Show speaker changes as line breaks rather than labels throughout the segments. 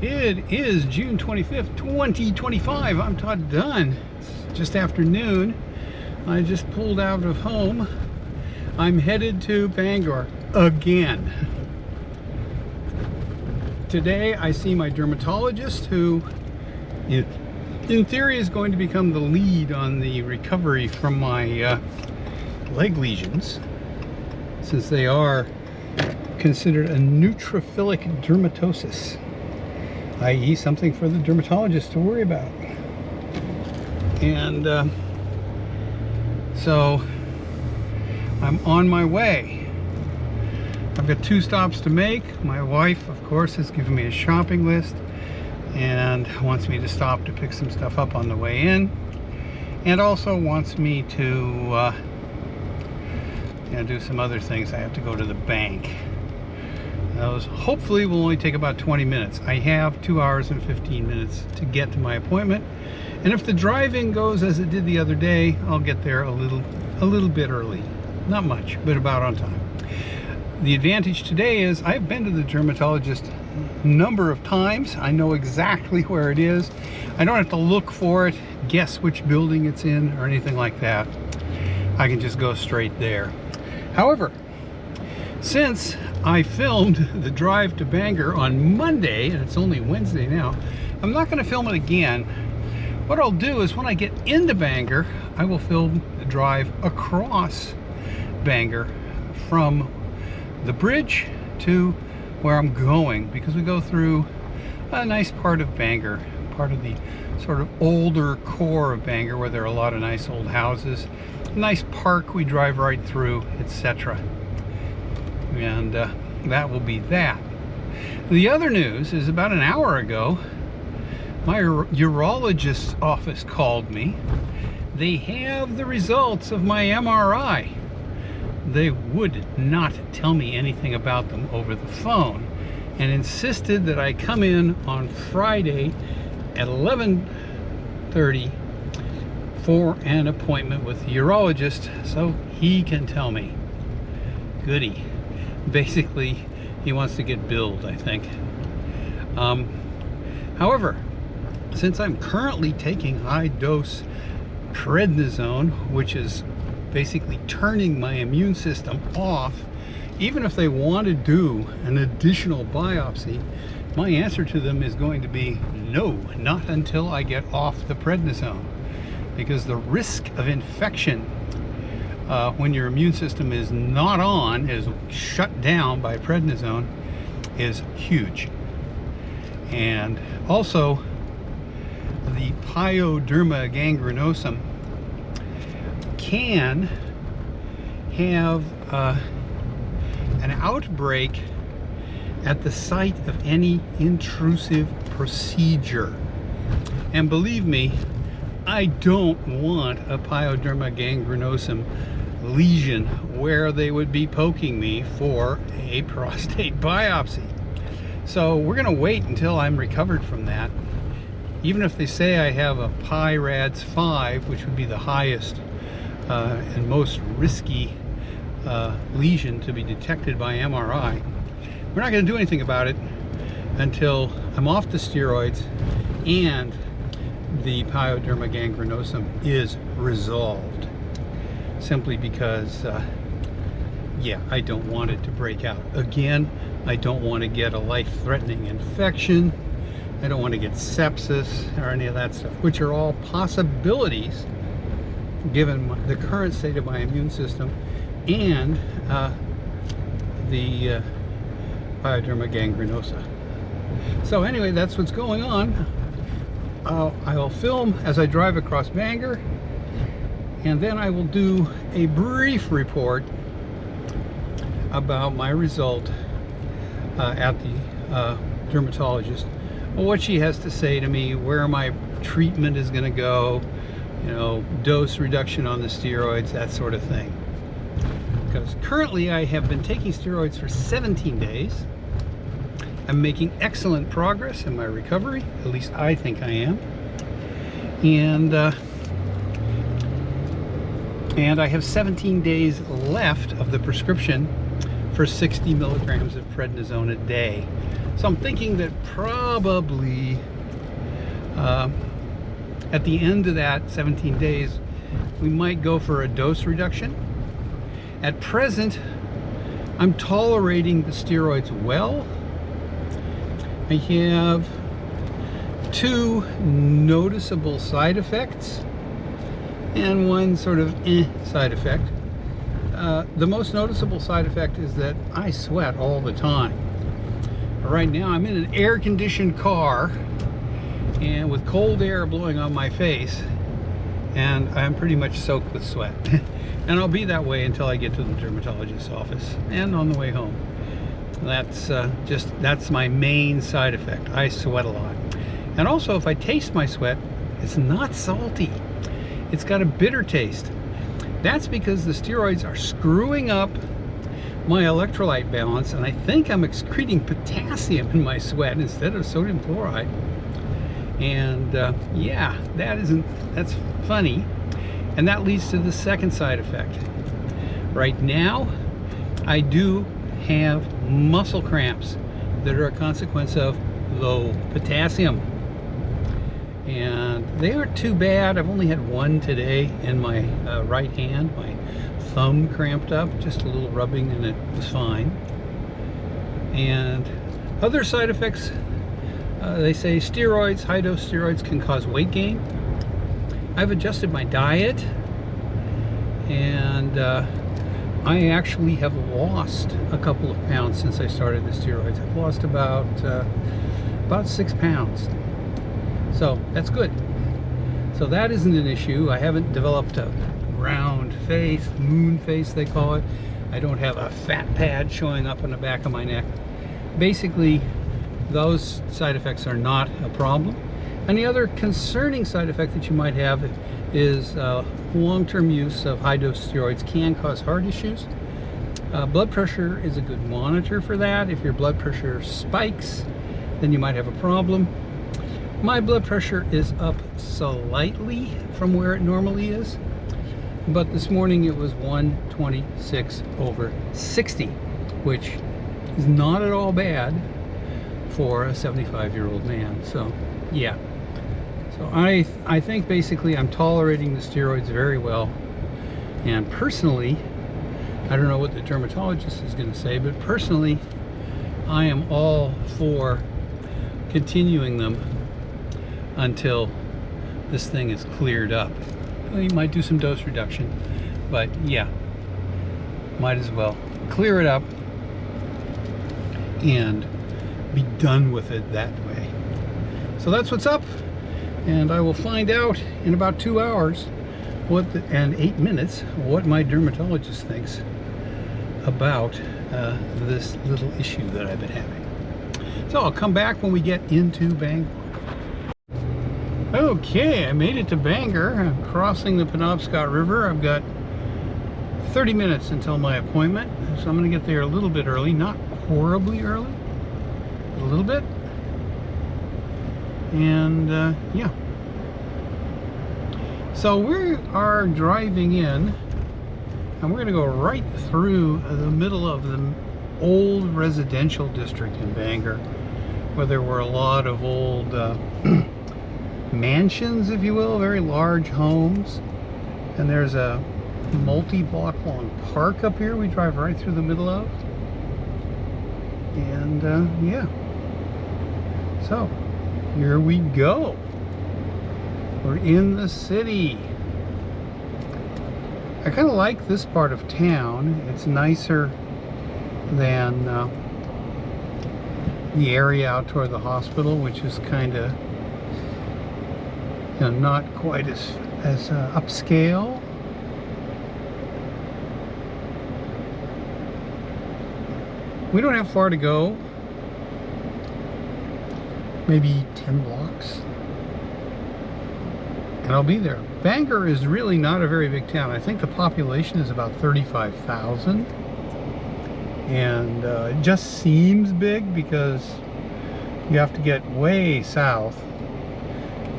It is June 25th, 2025. I'm Todd Dunn. It's just afternoon. I just pulled out of home. I'm headed to Bangor again. Today I see my dermatologist, who in theory is going to become the lead on the recovery from my leg lesions, since they are considered a neutrophilic dermatosis, i.e. something for the dermatologist to worry about. And so I'm on my way. I've got 2 stops to make. My wife, of course, has given me a shopping list and wants me to stop to pick some stuff up on the way in, and also wants me to do some other things. I have to go to the bank. Those hopefully will only take about 20 minutes. I have 2 hours and 15 minutes to get to my appointment, and if the driving goes as it did the other day, I'll get there a little bit early. Not much, but about on time. The advantage today is I've been to the dermatologist a number of times. I know exactly where it is. I don't have to look for it, guess which building it's in, or anything like that. I can just go straight there. However, since I filmed the drive to Bangor on Monday, and it's only Wednesday now, I'm not going to film it again. What I'll do is when I get into Bangor, I will film the drive across Bangor from the bridge to where I'm going, because we go through a nice part of Bangor, part of the sort of older core of Bangor, where there are a lot of nice old houses, a nice park we drive right through, etc. And that will be that. The other news is, about an hour ago, my urologist's office called me. They have the results of my MRI. They would not tell me anything about them over the phone, and insisted that I come in on Friday at 11:30 for an appointment with the urologist so he can tell me. Goody. Basically, he wants to get billed, I think. However, since I'm currently taking high-dose prednisone, which is basically turning my immune system off, even if they want to do an additional biopsy, my answer to them is going to be no, not until I get off the prednisone, because the risk of infection when your immune system is not on, is shut down by prednisone, is huge. And also, the pyoderma gangrenosum can have an outbreak at the site of any intrusive procedure. And believe me, I don't want a pyoderma gangrenosum lesion where they would be poking me for a prostate biopsy. So we're going to wait until I'm recovered from that. Even if they say I have a PI-RADS 5, which would be the highest and most risky lesion to be detected by MRI, we're not going to do anything about it until I'm off the steroids and the pyoderma gangrenosum is resolved. Simply because, yeah, I don't want it to break out again. I don't want to get a life-threatening infection. I don't want to get sepsis or any of that stuff, which are all possibilities given the current state of my immune system and the pyoderma gangrenosa. So anyway, that's what's going on. I will film as I drive across Bangor, and then I will do a brief report about my result at the dermatologist, what she has to say to me, where my treatment is going to go, you know, dose reduction on the steroids, that sort of thing. Because currently I have been taking steroids for 17 days. I'm making excellent progress in my recovery, at least I think I am. And I have 17 days left of the prescription for 60 milligrams of prednisone a day. So I'm thinking that probably at the end of that 17 days, we might go for a dose reduction. At present, I'm tolerating the steroids well. I have 2 noticeable side effects and 1 sort of side effect. The most noticeable side effect is that I sweat all the time. Right now I'm in an air-conditioned car and with cold air blowing on my face, and I'm pretty much soaked with sweat. And I'll be that way until I get to the dermatologist's office and on the way home. That's my main side effect. I sweat a lot. And also, if I taste my sweat, it's not salty. It's got a bitter taste. That's because the steroids are screwing up my electrolyte balance, and I think I'm excreting potassium in my sweat instead of sodium chloride. And yeah, that's funny. And that leads to the second side effect. Right now, I do have muscle cramps that are a consequence of low potassium. And they aren't too bad. I've only had 1 today in my right hand. My thumb cramped up, just a little rubbing, and it was fine. And other side effects, they say steroids, high-dose steroids can cause weight gain. I've adjusted my diet, and I actually have lost a couple of pounds since I started the steroids. I've lost about 6 pounds. So that's good. So that isn't an issue. I haven't developed a round face, moon face they call it. I don't have a fat pad showing up on the back of my neck. Basically, those side effects are not a problem. And the other concerning side effect that you might have is long-term use of high-dose steroids can cause heart issues. Blood pressure is a good monitor for that. If your blood pressure spikes, then you might have a problem. My blood pressure is up slightly from where it normally is, but this morning it was 126/60, which is not at all bad for a 75-year-old man. So yeah, so I think basically I'm tolerating the steroids very well. And personally, I don't know what the dermatologist is going to say, but personally I am all for continuing them until this thing is cleared up. Well, you might do some dose reduction, but yeah, might as well clear it up and be done with it that way. So that's what's up, and I will find out in about 2 hours and 8 minutes what my dermatologist thinks about this little issue that I've been having. So I'll come back when we get into Bangor. Okay, I made it to Bangor. I'm crossing the Penobscot River. I've got 30 minutes until my appointment, so I'm going to get there a little bit early, not horribly early, but a little bit. And yeah, so we are driving in, and we're going to go right through the middle of the old residential district in Bangor, where there were a lot of old mansions, if you will, very large homes. And there's a multi-block long park up here we drive right through the middle of. And yeah, so here we go. We're in the city. I kind of like this part of town. It's nicer than the area out toward the hospital, which is kind of, you know, not quite as upscale. We don't have far to go, maybe 10 blocks, and I'll be there. Bangor is really not a very big town. I think the population is about 35,000, and it just seems big because you have to get way south,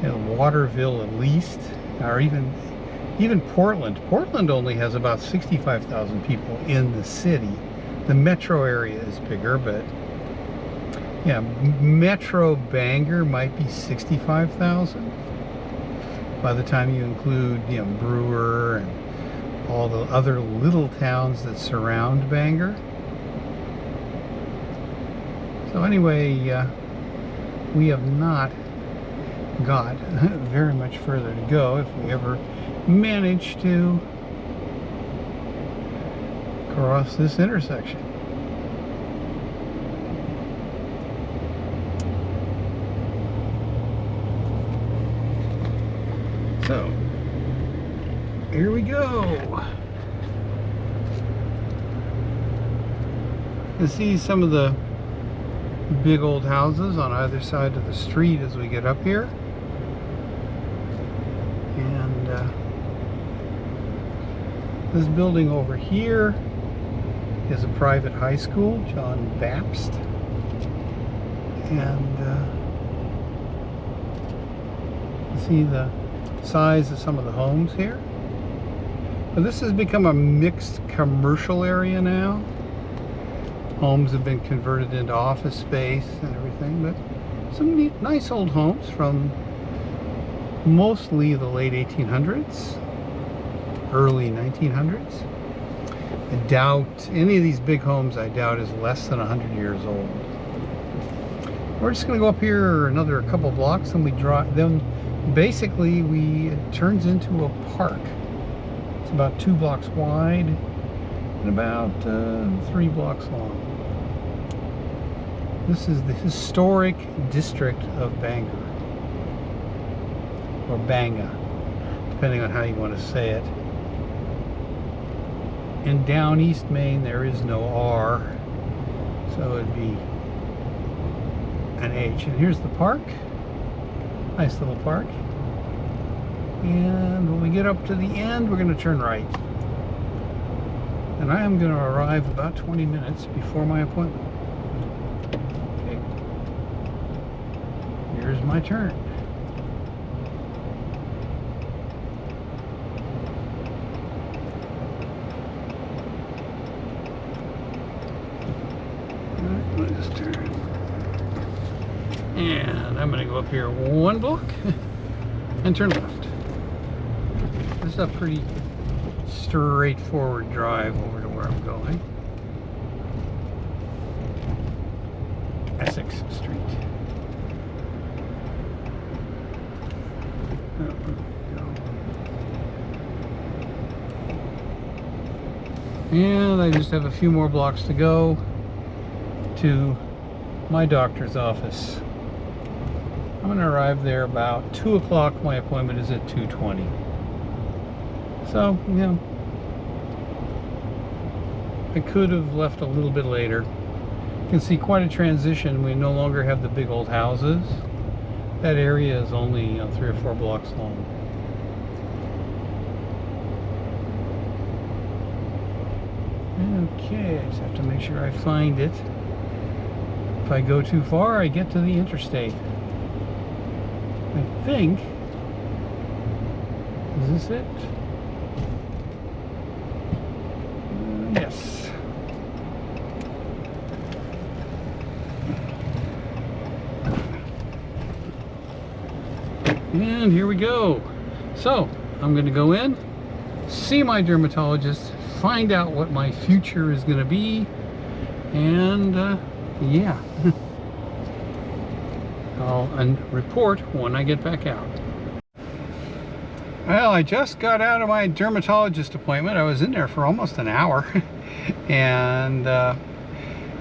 you know, Waterville at least, or even Portland. Portland only has about 65,000 people in the city. The metro area is bigger, but yeah, Metro Bangor might be 65,000 by the time you include, you know, Brewer and all the other little towns that surround Bangor. So anyway, we have not got very much further to go if we ever manage to cross this intersection. So here we go. You see some of the big old houses on either side of the street as we get up here. And this building over here is a private high school, John Baptist. And you see the size of some of the homes here. But this has become a mixed commercial area now. Homes have been converted into office space and everything, but some neat, nice old homes from mostly the late 1800s, early 1900s. I doubt any of these big homes, I doubt, is less than 100 years old. We're just going to go up here another couple blocks and we drive. Then basically it turns into a park. It's about 2 blocks wide and about 3 blocks long. This is the historic district of Bangor, or Banga, depending on how you want to say it. And down East Main there is no R, so it'd be an H. And here's the park, nice little park. And when we get up to the end, we're going to turn right. And I am going to arrive about 20 minutes before my appointment. Okay. Here's my turn. Alright, let me just turn. And I'm going to go up here 1 block and turn left. This is a pretty straightforward drive over to where I'm going. Essex Street. There we go. And I just have a few more blocks to go to my doctor's office. I'm going to arrive there about 2 o'clock. My appointment is at 2:20. So, you know, I could have left a little bit later. You can see quite a transition. We no longer have the big old houses. That area is only, you know, 3 or 4 blocks long. Okay, I just have to make sure I find it. If I go too far, I get to the interstate. I think, is this it? Yes. And here we go. So, I'm going to go in, see my dermatologist, find out what my future is going to be, and yeah. I'll report when I get back out. Well, I just got out of my dermatologist appointment. I was in there for almost an hour. And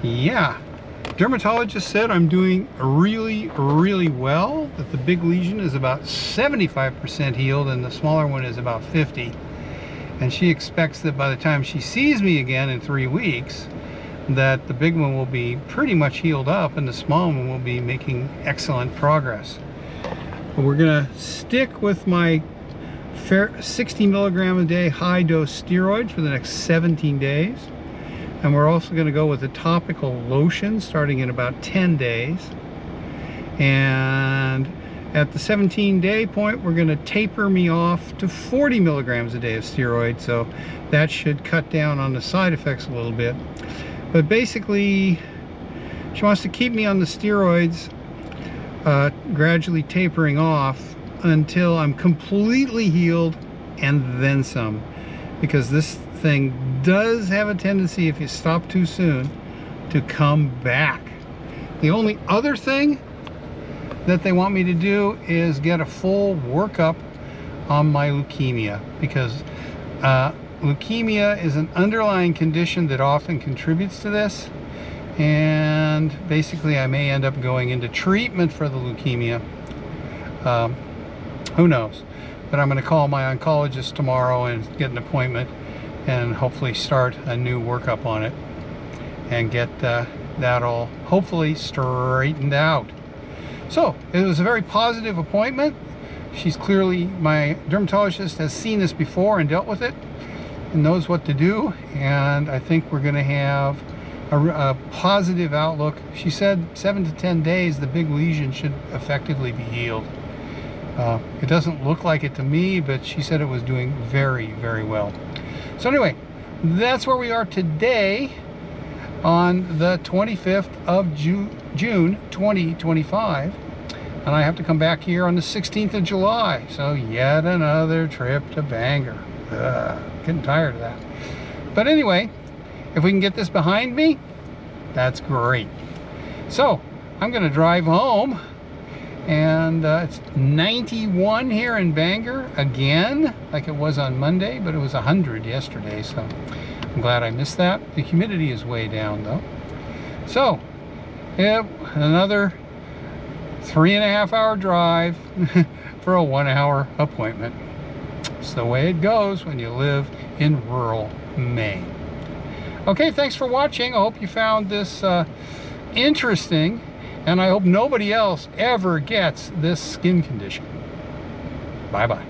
yeah, dermatologist said I'm doing really, really well, that the big lesion is about 75% healed and the smaller one is about 50. And she expects that by the time she sees me again in 3 weeks, that the big one will be pretty much healed up and the small one will be making excellent progress. But we're gonna stick with my 60 milligram a day high dose steroid for the next 17 days. And we're also gonna go with a topical lotion starting in about 10 days. And at the 17-day point, we're gonna taper me off to 40 milligrams a day of steroid. So that should cut down on the side effects a little bit. But basically, she wants to keep me on the steroids, gradually tapering off until I'm completely healed and then some. Because this thing does have a tendency, if you stop too soon, to come back. The only other thing that they want me to do is get a full workup on my leukemia, because leukemia is an underlying condition that often contributes to this, and basically I may end up going into treatment for the leukemia. Who knows? But I'm going to call my oncologist tomorrow and get an appointment and hopefully start a new workup on it and get that all hopefully straightened out. So it was a very positive appointment. She's clearly, my dermatologist has seen this before and dealt with it and knows what to do, and I think we're going to have a positive outlook. She said 7 to 10 days the big lesion should effectively be healed. It doesn't look like it to me, but she said it was doing very, very well. So anyway, that's where we are today on the 25th of June 2025, and I have to come back here on the 16th of July, so yet another trip to Bangor. Getting tired of that. But anyway, if we can get this behind me, that's great. So I'm going to drive home, and it's 91 here in Bangor again, like it was on Monday, but it was 100 yesterday, so I'm glad I missed that. The humidity is way down though. So yeah, another 3.5 hour drive for a 1 hour appointment. It's the way it goes when you live in rural Maine. Okay, thanks for watching. I hope you found this interesting, and I hope nobody else ever gets this skin condition. Bye-bye.